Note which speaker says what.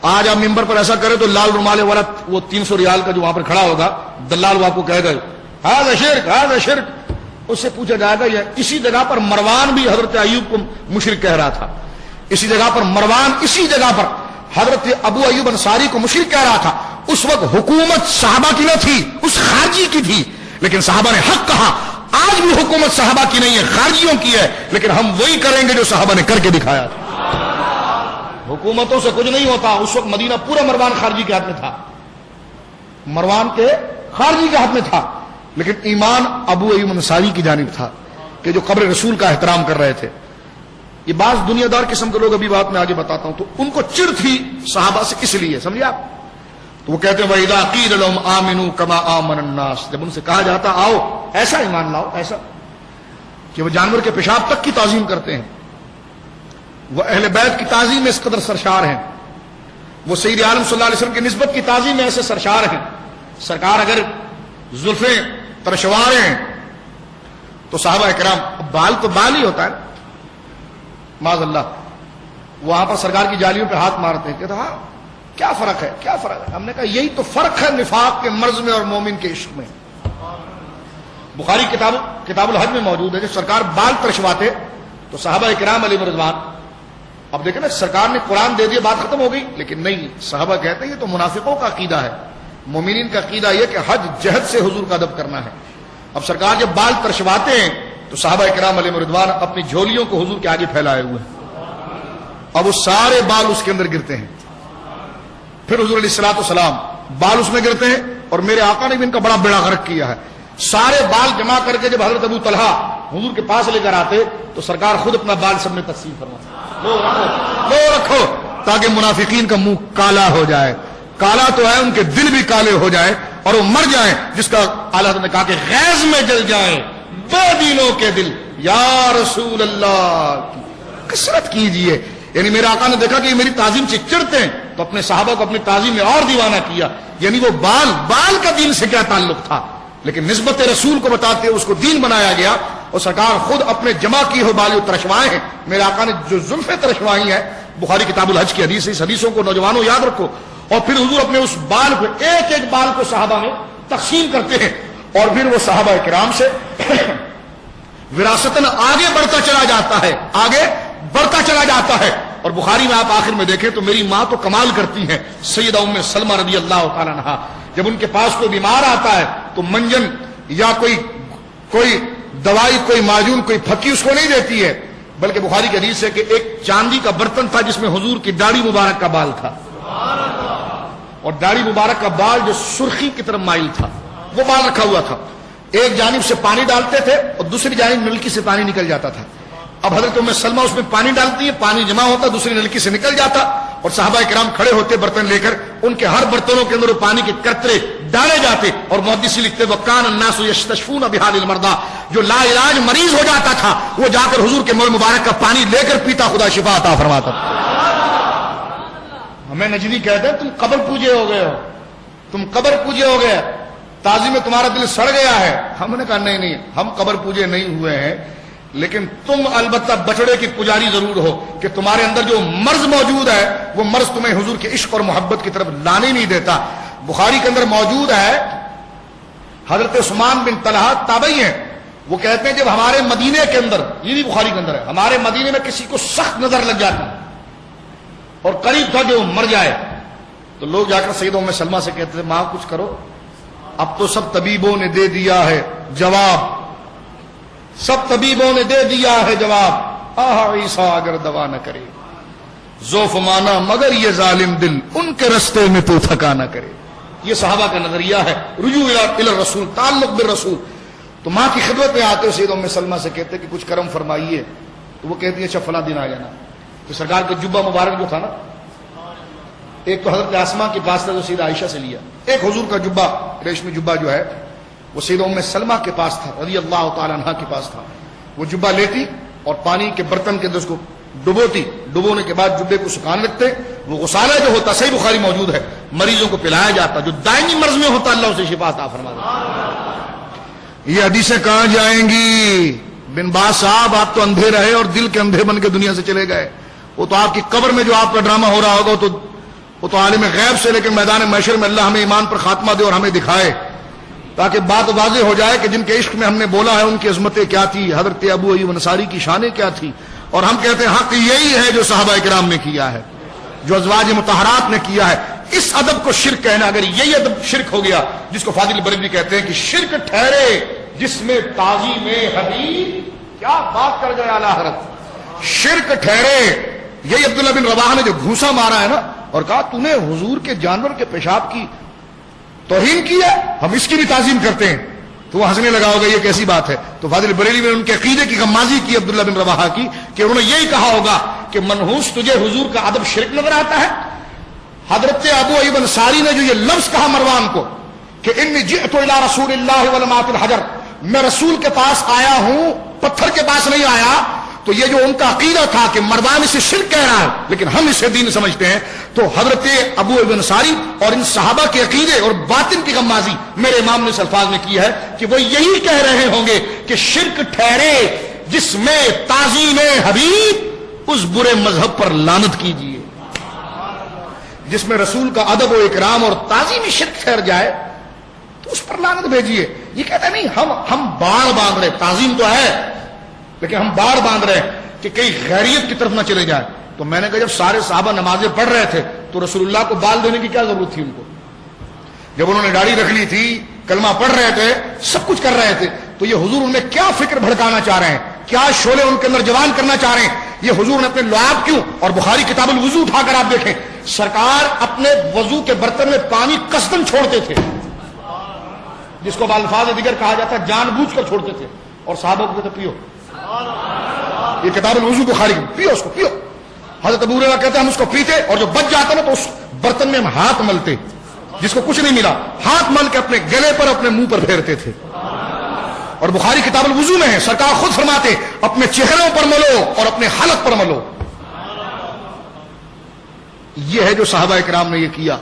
Speaker 1: آج آپ ممبر پر ایسا کرے تو لال رومالے والا وہ 300 ریال کا جو وہاں پر کھڑا ہوگا دلال وہ آپ کو کہے گا ہاذا شرک ہاذا شرک. اس سے پوچھا جائے گا یہ اسی جگہ پر مروان بھی حضرت ایوب کو مشرک کہہ رہا تھا, اسی جگہ پر مروان اسی جگہ پر حضرت ابو ایوب انصاری کو مشرک کہہ رہا تھا. اس وقت حکومت صحابہ کی نہ تھی, اس خارجی کی تھی, لیکن صحابہ نے حق کہا. آج بھی حکومت صحابہ کی نہیں ہے, خارجیوں کی ہے, لیکن ہم وہی کریں گے جو صحابہ نے کر کے دکھایا تھا. حکومتوں سے کچھ نہیں ہوتا. اس وقت مدینہ پورا مروان خارجی کے ہاتھ میں تھا, مروان کے خارجی کے ہاتھ میں تھا, لیکن ایمان ابو ایوب انصاری کی جانب تھا کہ جو قبر رسول کا احترام کر رہے تھے. یہ بعض دنیا دار قسم کے لوگ, ابھی بات میں آگے بتاتا ہوں, تو ان کو چڑ تھی صحابہ سے اس لیے, سمجھے آپ, تو وہ کہتے ہیں وَإِذَا قِيلَ لَهُمْ آمِنُوا كَمَا آمَنَ النَّاسُ, جب ان سے کہا جاتا آؤ ایسا ایمان لاؤ, ایسا کہ وہ جانور کے پیشاب تک کی تعظیم کرتے ہیں, وہ اہل بیت کی تعظیم میں اس قدر سرشار ہیں, وہ سید عالم صلی اللہ علیہ وسلم کی نسبت کی تعظیم میں ایسے سرشار ہیں. سرکار اگر زلفیں ترشوارے ہیں تو صحابہ کرام, بال تو بال ہی ہوتا ہے معاذ اللہ, وہاں پر سرکار کی جالیوں پہ ہاتھ مارتے ہیں, کہتے ہاں کیا فرق ہے, کیا فرق ہے. ہم نے کہا یہی تو فرق ہے نفاق کے مرض میں اور مومن کے عشق میں. بخاری کتاب الحج میں موجود ہے, جب سرکار بال ترشواتے تو صحابہ کرام علیہ رضوان, اب دیکھیں نا سرکار نے قرآن دے دیا بات ختم ہو گئی, لیکن نہیں, صحابہ کہتے ہیں یہ تو منافقوں کا عقیدہ ہے, مومنین کا عقیدہ یہ کہ حج جہد سے حضور کا ادب کرنا ہے. اب سرکار جب بال ترشواتے ہیں تو صحابہ کرام علیہ رضوان اپنی جھولیوں کو حضور کے آگے پھیلائے ہوئے ہیں, اب وہ سارے بال اس کے اندر گرتے ہیں. پھر حضور علیہ الصلوۃ والسلام بال اس میں گرتے ہیں, اور میرے آقا نے بھی ان کا بڑا بیڑا غرق کیا ہے. سارے بال جمع کر کے جب حضرت ابو طلحہ حضور کے پاس لے کر آتے تو سرکار خود اپنا بال سب میں تقسیم فرماتے, لو رکھو, تاکہ منافقین کا منہ کالا ہو جائے. کالا تو ہے, ان کے دل بھی کالے ہو جائیں اور وہ مر جائیں, جس کا اعلیٰ حضرت نے کہا کہ غیظ میں جل جائیں بے دینوں کے دل. یا رسول اللہ کی کثرت کیجئے. یعنی میرے آقا نے دیکھا کہ یہ میری تعظیم سے چڑھتے ہیں تو اپنے صحابہ کو اپنی تعظیم میں اور دیوانہ کیا. یعنی وہ بال کا دین سے کیا تعلق تھا, لیکن نسبت رسول کو بتاتے اس کو دین بنایا گیا, اور سرکار خود اپنے جمع کیے ہوئے بال ترشوائے ہیں. میرے آقا نے جو زلفیں ترشوائی ہیں, بخاری کتاب الحج کی حدیث ہے, اس حدیثوں کو نوجوانوں یاد رکھو. اور پھر حضور اپنے اس بال کو ایک ایک بال کو صحابہ میں تقسیم کرتے ہیں, اور پھر وہ صحابہ کرام سے وراثتاً آگے بڑھتا چلا جاتا ہے, آگے بڑھتا چلا جاتا ہے. اور بخاری میں آپ آخر میں دیکھیں تو میری ماں تو کمال کرتی ہیں, سیدہ ام سلمہ رضی اللہ تعالیٰ عنہا, جب ان کے پاس کوئی بیمار آتا ہے تو منجن یا کوئی دوائی, کوئی معجون, کوئی پھکی اس کو نہیں دیتی ہے, بلکہ بخاری کی حدیث ہے کہ ایک چاندی کا برتن تھا جس میں حضور کی داڑھی مبارک کا بال تھا, اور داڑھی مبارک کا بال جو سرخی کی طرف مائل تھا وہ بال رکھا ہوا تھا. ایک جانب سے پانی ڈالتے تھے اور دوسری جانب نلکی سے پانی نکل جاتا تھا. اب حضرت ام سلمہ اس میں پانی ڈالتی ہے, پانی جمع ہوتا, دوسری نلکی سے نکل جاتا, اور صحابہ کرام کھڑے ہوتے برتن لے کر, ان کے ہر برتنوں کے اندر پانی کے قطرے ڈالے جاتے. اور محدثی لکھتے وکان الناس یستشفون بحال المرضى, جو لا علاج مریض ہو جاتا تھا وہ جا کر حضور کے منہ مبارک کا پانی لے کر پیتا, خدا شفا عطا فرماتا. ہمیں نجدی کہتے ہیں تم قبر پوجے ہو گئے ہو, تم قبر پوجے ہو گئے, تعظیم میں تمہارا دل سڑ گیا ہے. ہم نے کہا نہیں, ہم قبر پوجے نہیں ہوئے ہیں, لیکن تم البتہ بچڑے کی پجاری ضرور ہو کہ تمہارے اندر جو مرض موجود ہے وہ مرض تمہیں حضور کے عشق اور محبت کی طرف لانے نہیں دیتا. بخاری کے اندر موجود ہے, حضرت عثمان بن طلحہ تابعی ہیں, وہ کہتے ہیں جب ہمارے مدینے کے اندر, یہ بھی بخاری کے اندر ہے, ہمارے مدینے میں کسی کو سخت نظر لگ جاتی اور قریب تھا کہ وہ مر جائے, تو لوگ جا کر سیدہ ام سلمہ سے کہتے تھے ماں کچھ کرو, اب تو سب طبیبوں نے دے دیا ہے جواب, سب طبیبوں نے دے دیا ہے جواب, آہا عیسیٰ اگر دوا نہ کرے, ذوف مانا مگر یہ ظالم دل ان کے رستے میں تو تھکا نہ کرے. یہ صحابہ کا نظریہ ہے, رجوع الی الرسول, تعلق بالرسول. تو ماں کی خدمت میں آتے سیدہ ام سلمہ سے کہتے کہ کچھ کرم فرمائیے, تو وہ کہتی ہے اچھا فلاں دن آ جانا. تو سرکار کا جبہ مبارک جو تھا نا, ایک تو حضرت آسماء کے پاس تھا جو سیدہ عائشہ سے لیا, ایک حضور کا جبہ, ریشمی جبہ جو ہے وہ سیدہ ام سلمہ کے پاس تھا رضی اللہ تعالی عنہا کے پاس تھا. وہ جبہ لیتی اور پانی کے برتن کے اندر اس کو ڈبوتی, ڈبونے کے بعد جبے کو سکھانے لگتے, وہ غسالہ جو ہوتا, صحیح بخاری موجود ہے, مریضوں کو پلایا جاتا, جو دائمی مرض میں ہوتا اللہ اسے شفا عطا فرما دیتا. یہ حدیثیں کہاں جائیں گی؟ بن باز صاحب آپ تو اندھے رہے اور دل کے اندھے بن کے دنیا سے چلے گئے. وہ تو آپ کی قبر میں جو آپ کا ڈرامہ ہو رہا ہوگا تو وہ تو عالم غیب سے، لیکن میدان محشر میں اللہ ہمیں ایمان پر خاتمہ دے اور ہمیں دکھائے، تاکہ بات واضح ہو جائے کہ جن کے عشق میں ہم نے بولا ہے ان کی عظمتیں کیا تھی، حضرت ابو ایوب انصاری کی شانیں کیا تھی، اور ہم کہتے ہیں حق یہی ہے جو صحابہ کرام نے کیا ہے، جو ازواج مطہرات نے کیا ہے۔ اس ادب کو شرک کہنا، اگر یہی ادب شرک ہو گیا، جس کو فاضل بریلوی کہتے ہیں کہ شرک ٹھہرے جس میں تعظیم حبیب، کیا بات کر گئے اعلیٰ حضرت، شرک ٹھہرے۔ یہی عبداللہ بن رواحہ نے جو گھوسا مارا ہے نا اور کہا تو نے حضور کے جانور کے پیشاب کی توہین کی ہے، ہم اس کی بھی تعظیم کرتے ہیں، تو وہ ہنسنے لگا ہوگا یہ کیسی بات ہے۔ تو فاضل بریلوی نے ان کے عقیدے کی غمازی کی عبداللہ بن رواحہ کی، کہ انہوں نے یہی کہا ہوگا کہ منحوس تجھے حضور کا ادب شرک نظر آتا ہے۔ حضرت ابو ایوب انصاری نے جو یہ لفظ کہا مروان کو کہ انی جئت الی رسول اللہ ولمات الحجر، میں رسول کے پاس آیا ہوں، پتھر کے پاس نہیں آیا، تو یہ جو ان کا عقیدہ تھا کہ مروان اسے شرک کہہ رہا ہے لیکن ہم اسے دین سمجھتے ہیں، تو حضرت ابو ایوب انصاری اور ان صحابہ کے عقیدے اور باطن کی غمازی میرے امام نے اس الفاظ میں کی ہے کہ وہ یہی کہہ رہے ہوں گے کہ شرک ٹھہرے جس میں تعظیم حبیب، اس برے مذہب پر لعنت کیجیے جس میں رسول کا ادب و اکرام اور تعظیم شرک ٹھہر جائے تو اس پر لعنت بھیجیے۔ یہ کہتا نہیں ہم باڑ باندھ رہے، تعظیم تو ہے لیکن ہم باڑ باندھ رہے ہیں کہ کئی غیریت کی طرف نہ چلے جائیں۔ تو میں نے کہا جب سارے صحابہ نمازیں پڑھ رہے تھے تو رسول اللہ کو بال دینے کی کیا ضرورت تھی ان کو؟ جب انہوں نے داڑھی رکھ لی تھی، کلمہ پڑھ رہے تھے، سب کچھ کر رہے تھے، تو یہ حضور انہیں کیا فکر بھڑکانا چاہ رہے ہیں، کیا شعلے ان کے اندر جوان کرنا چاہ رہے ہیں؟ یہ حضور نے اپنے لعاب کیوں، اور بخاری کتاب الوضو اٹھا کر آپ دیکھیں، سرکار اپنے وضو کے برتن میں پانی قصدن چھوڑتے تھے، جس کو بالفاظ دیگر کہا جاتا ہے جان بوجھ کر چھوڑتے تھے، اور صحابہ کو کہتے پیو، یہ کتاب الوضو بخاری کی، پیو اس کو پیو۔ حضرت ابو ہریرہ کہتے ہیں ہم اس کو پیتے اور جو بچ جاتا نا تو اس برتن میں ہم ہاتھ ملتے، جس کو کچھ نہیں ملا ہاتھ مل کے اپنے گلے پر اپنے منہ پر پھیرتے تھے۔ اور بخاری کتاب الوضو میں ہے، سرکار خود فرماتے اپنے چہروں پر ملو اور اپنے حلق پر ملو۔ یہ ہے جو صحابہ کرام نے یہ کیا۔